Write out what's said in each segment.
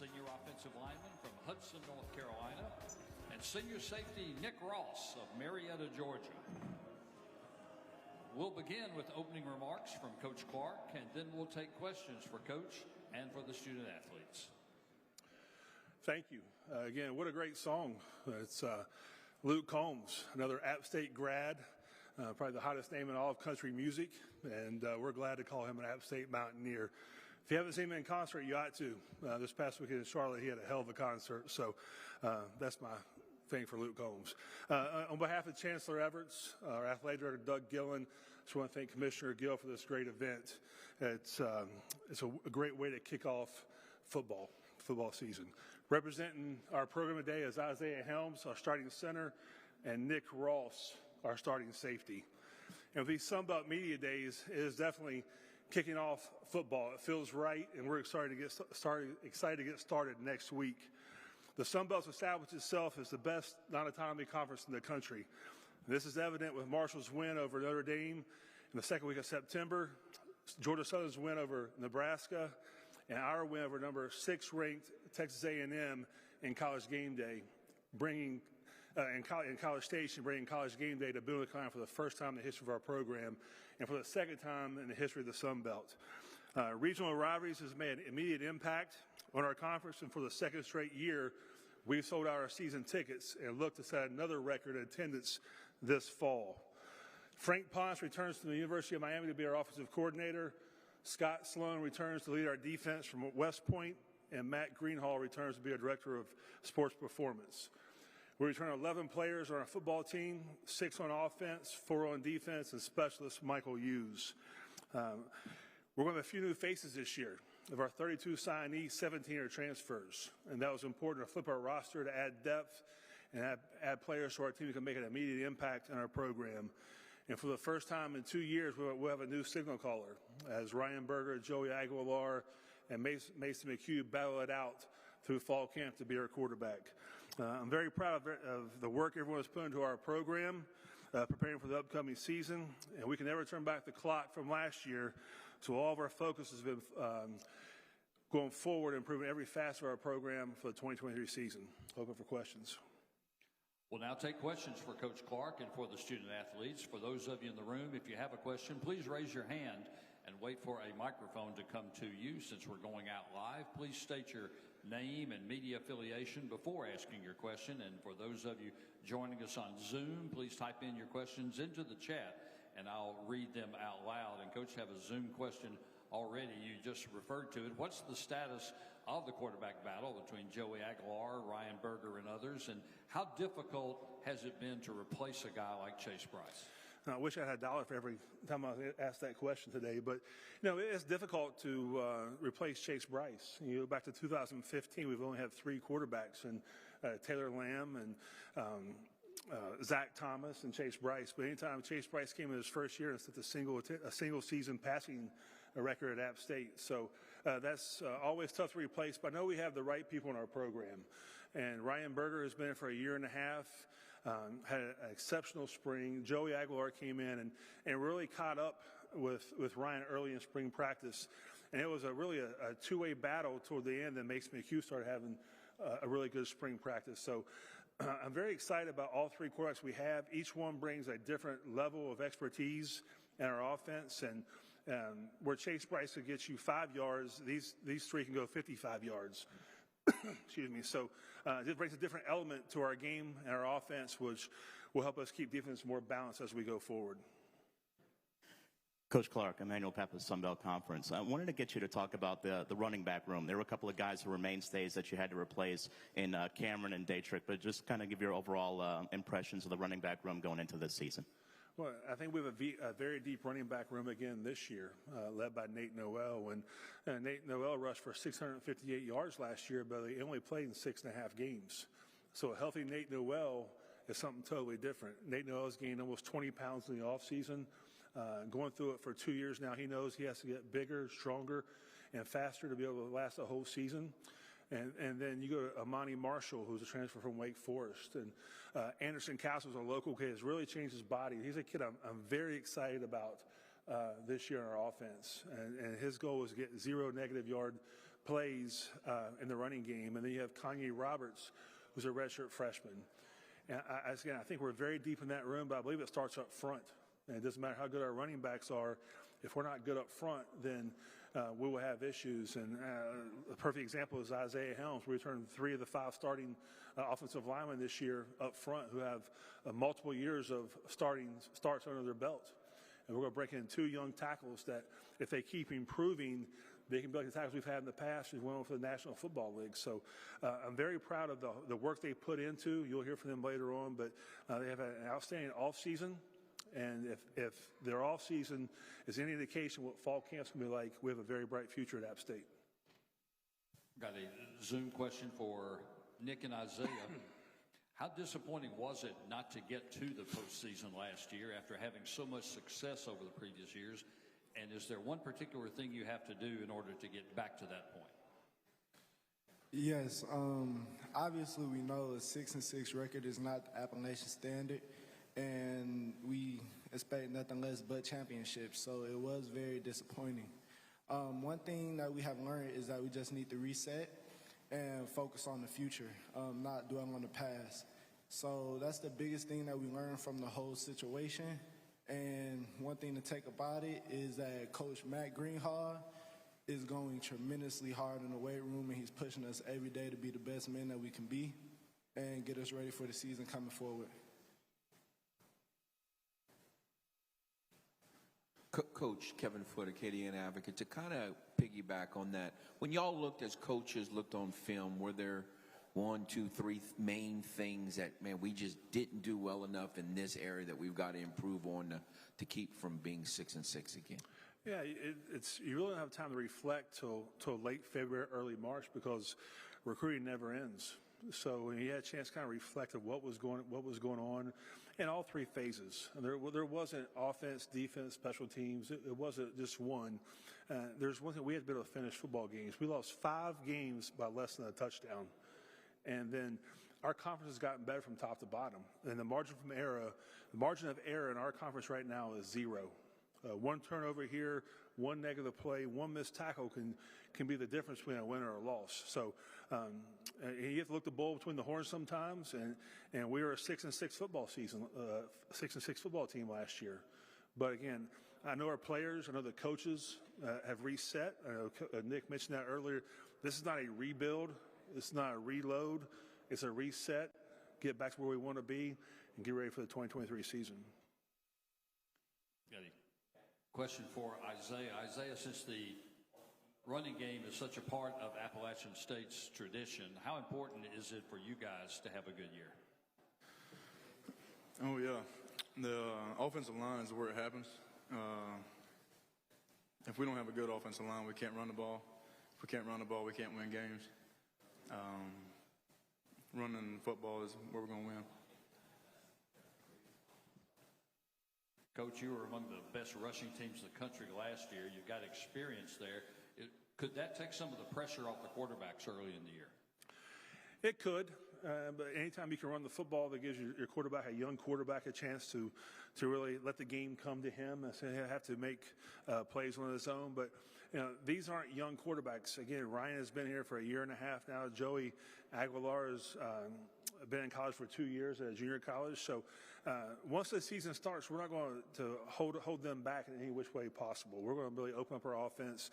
senior offensive lineman from Hudson, North Carolina, and senior safety Nick Ross of Marietta, Georgia. We'll begin with opening remarks from Coach Clark, and then we'll take questions for Coach and for the student athletes. Thank you. Again, what a great song. It's Luke Combs, another App State grad, probably the hottest name in all of country music, and we're glad to call him an App State Mountaineer. If you haven't seen him in concert, you ought to. This past weekend in Charlotte, he had a hell of a concert, so that's my thing for Luke Combs. On behalf of Chancellor Everts, our athletic director Doug Gillen, I just want to thank Commissioner Gill for this great event. It's a great way to kick off football season. Representing our program today is Isaiah Helms, our starting center, and Nick Ross, our starting safety. And with these Sunbelt Media Days, it is definitely kicking off football. It feels right, and we're excited to get started next week. The Sun Belt's established itself as the best non-autonomy conference in the country. This is evident with Marshall's win over Notre Dame in the second week of September, Georgia Southern's win over Nebraska, and our win over number 6 ranked Texas A&M in College Game Day, bringing in College Station, bringing College Game Day to Boone County for the first time in the history of our program, and for the second time in the history of the Sun Belt. Regional rivalries has made an immediate impact on our conference, and for the second straight year, we've sold out our season tickets and look to set another record in attendance this fall. Frank Ponce returns to the University of Miami to be our offensive coordinator. Scott Sloan returns to lead our defense from West Point, and Matt Greenhall returns to be our director of sports performance. We return 11 players on our football team, 6 on offense, 4 on defense, and specialist Michael Hughes. We're going to have a few new faces this year. Of our 32 signees, 17 are transfers, and that was important to flip our roster to add depth and add players to our team who can make an immediate impact on our program. And for the first time in 2 years, we'll have a new signal caller as Ryan Berger, Joey Aguilar, and Mason McHugh battle it out through fall camp to be our quarterback. I'm very proud of the work everyone has put into our program, preparing for the upcoming season, and we can never turn back the clock from last year, so all of our focus has been going forward, improving every facet of our program for the 2023 season. Open for questions. We'll now take questions for Coach Clark and for the student athletes. For those of you in the room, if you have a question, please raise your hand and wait for a microphone to come to you. Since we're going out live, please state your name and media affiliation before asking your question. And for those of you joining us on Zoom, please type in your questions into the chat, and I'll read them out loud. And Coach, have a Zoom question already. You just referred to it. What's the status of the quarterback battle between Joey Aguilar, Ryan Berger, and others, and how difficult has it been to replace a guy like Chase Brice? I wish I had $1 for every time I asked that question today, but it's difficult to replace Chase Brice. You go back to 2015, we've only had 3 quarterbacks, and Taylor Lamb and Zach Thomas and Chase Brice. But anytime Chase Brice came in his first year and set a single season passing record at App State, so that's always tough to replace. But I know we have the right people in our program, and Ryan Berger has been in for a year and a half. Had an exceptional spring. Joey Aguilar came in and really caught up with Ryan early in spring practice. And it was really a two-way battle toward the end that makes McHugh start having a really good spring practice. So I'm very excited about all 3 quarterbacks we have. Each one brings a different level of expertise in our offense. And where Chase Brice could get you 5 yards, these 3 can go 55 yards. Excuse me. So it brings a different element to our game and our offense, which will help us keep defense more balanced as we go forward. Coach Clark, Emmanuel Pappas, Sun Belt Conference. I wanted to get you to talk about the running back room. There were a couple of guys who were mainstays that you had to replace in Cameron and Daytrick, but just kind of give your overall impressions of the running back room going into this season. Well, I think we have a very deep running back room again this year, led by Nate Noel. And Nate Noel rushed for 658 yards last year, but he only played in 6.5 games. So a healthy Nate Noel is something totally different. Nate Noel's gained almost 20 pounds in the offseason. Going through it for 2 years now, he knows he has to get bigger, stronger, and faster to be able to last the whole season. And then you go to Amani Marshall, who's a transfer from Wake Forest. And Anderson Castle's a local kid. Has really changed his body. He's a kid I'm very excited about this year in our offense. And his goal is to get 0 negative yard plays in the running game. And then you have Kanye Roberts, who's a redshirt freshman. And again, I think we're very deep in that room, but I believe it starts up front. And it doesn't matter how good our running backs are. If we're not good up front, then we will have issues. And a perfect example is Isaiah Helms. We returned 3 of the 5 starting offensive linemen this year up front who have multiple years of starts under their belt. And we're going to break in 2 young tackles that, if they keep improving, they can be like the tackles we've had in the past who went on for the National Football League. So I'm very proud of the work they put into. You'll hear from them later on, but they have an outstanding offseason. And if their offseason is any indication what fall camp's going to be like, we have a very bright future at App State. Got a Zoom question for Nick and Isaiah. How disappointing was it not to get to the postseason last year after having so much success over the previous years? And is there one particular thing you have to do in order to get back to that point? Yes. Obviously, we know a 6-6 record is not the Appalachian standard, and we expect nothing less but championships. So it was very disappointing. One thing that we have learned is that we just need to reset and focus on the future, not dwell on the past. So that's the biggest thing that we learned from the whole situation. And one thing to take about it is that Coach Matt Greenhall is going tremendously hard in the weight room, and he's pushing us every day to be the best men that we can be and get us ready for the season coming forward. Coach Kevin Foote, Acadiana Advocate, to kind of piggyback on that, when y'all looked as coaches, looked on film, were there 1, 2, 3 main things that, man, we just didn't do well enough in this area that we've got to improve on to keep from being 6-6 again? Yeah, you really don't have time to reflect till late February, early March, because recruiting never ends. So when you had a chance to kind of reflect of what was going on in all 3 phases. And there wasn't offense, defense, special teams. It wasn't just one. There's one thing: we had to be able to finish football games. We lost 5 games by less than a touchdown. And then our conference has gotten better from top to bottom. And the margin of error in our conference right now is 0. 1 turnover here, 1 negative play, 1 missed tackle can be the difference between a win or a loss. So you have to look the bull between the horns sometimes. And we were a 6-6 football season, 6-6 football team last year. But again, I know our players, I know the coaches have reset. I know Nick mentioned that earlier. This is not a rebuild. It's not a reload. It's a reset, get back to where we want to be, and get ready for the 2023 season. Got a question for Isaiah. Isaiah, since the running game is such a part of Appalachian State's tradition, how important is it for you guys to have a good year? Oh, yeah. The offensive line is where it happens. If we don't have a good offensive line, we can't run the ball. If we can't run the ball, we can't win games. Running football is where we're going to win. Coach, you were among the best rushing teams in the country last year. You've got experience there. Could that take some of the pressure off the quarterbacks early in the year? It could, but anytime you can run the football, that gives your quarterback, a young quarterback, a chance to really let the game come to him. So he'll have to make plays on his own. But these aren't young quarterbacks. Again, Ryan has been here for a year and a half now. Joey Aguilar has been in college for 2 years at a junior college. So once the season starts, we're not going to hold them back in any which way possible. We're going to really open up our offense.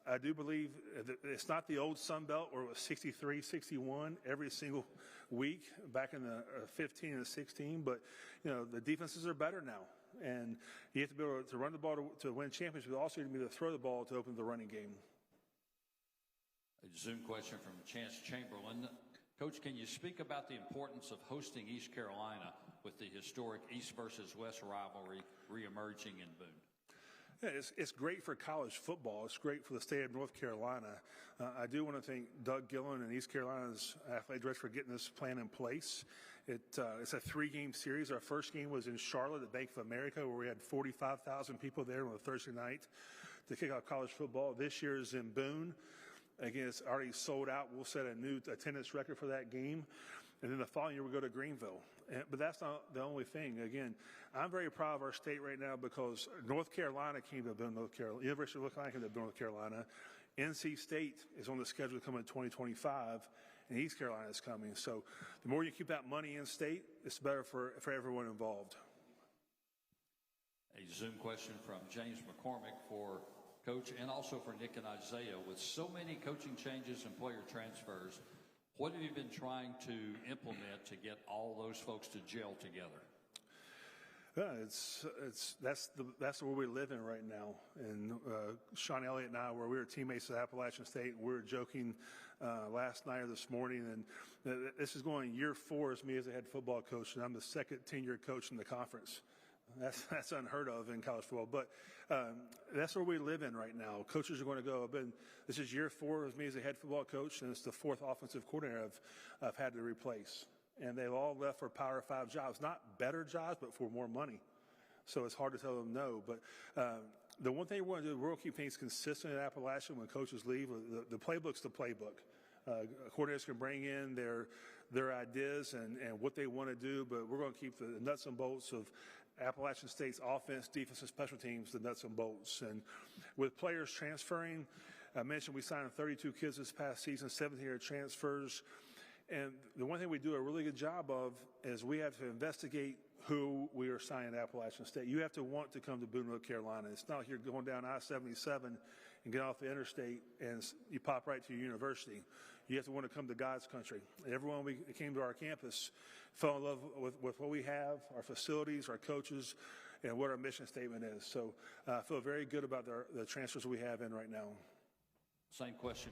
I do believe that it's not the old Sun Belt where it was 63, 61 every single week back in the 15 and 16, but the defenses are better now, and you have to be able to run the ball to win championships, but also you have to be able to throw the ball to open the running game. A Zoom question from Chance Chamberlain. Coach, can you speak about the importance of hosting East Carolina with the historic East versus West rivalry reemerging in Boone? Yeah, it's great for college football. It's great for the state of North Carolina. I do want to thank Doug Gillen and East Carolina's athletic director for getting this plan in place. It's a 3-game series. Our first game was in Charlotte at Bank of America, where we had 45,000 people there on a Thursday night to kick off college football. This year is in Boone. Again, it's already sold out. We'll set a new attendance record for that game. And then the following year, we'll go to Greenville. But that's not the only thing. Again, I'm very proud of our state right now because North Carolina came to Boone, North Carolina. University of North Carolina came to North Carolina. NC State is on the schedule to come in 2025, and East Carolina is coming. So the more you keep that money in state, it's better for everyone involved. A Zoom question from James McCormick for Coach and also for Nick and Isaiah. With so many coaching changes and player transfers, what have you been trying to implement to get all those folks to gel together? Yeah, that's where we live in right now. And Sean Elliott and I, where we were teammates at Appalachian State, we were joking last night or this morning, and this is going year 4 as me as a head football coach, and I'm the second tenured coach in the conference. That's unheard of in college football, but that's where we live in right now. Coaches are going to go. This is year 4 as me as a head football coach, and it's the 4th offensive coordinator I've had to replace. And they've all left for Power 5 jobs, not better jobs, but for more money. So it's hard to tell them no. But the one thing we're going to do, we're going to keep things consistent at Appalachian when coaches leave. The playbook's the playbook. Coordinators can bring in their ideas and what they want to do, but we're going to keep the nuts and bolts of Appalachian State's offense, defense, and special teams, the nuts and bolts. And with players transferring, I mentioned we signed 32 kids this past season, 17 transfers. And the one thing we do a really good job of is we have to investigate who we are signing at Appalachian State. You have to want to come to Boone, North Carolina. It's not like you're going down I-77 and get off the interstate and you pop right to your university. You have to want to come to God's country. Everyone that came to our campus fell in love with what we have, our facilities, our coaches, and what our mission statement is. So I feel very good about the transfers we have in right now. Same question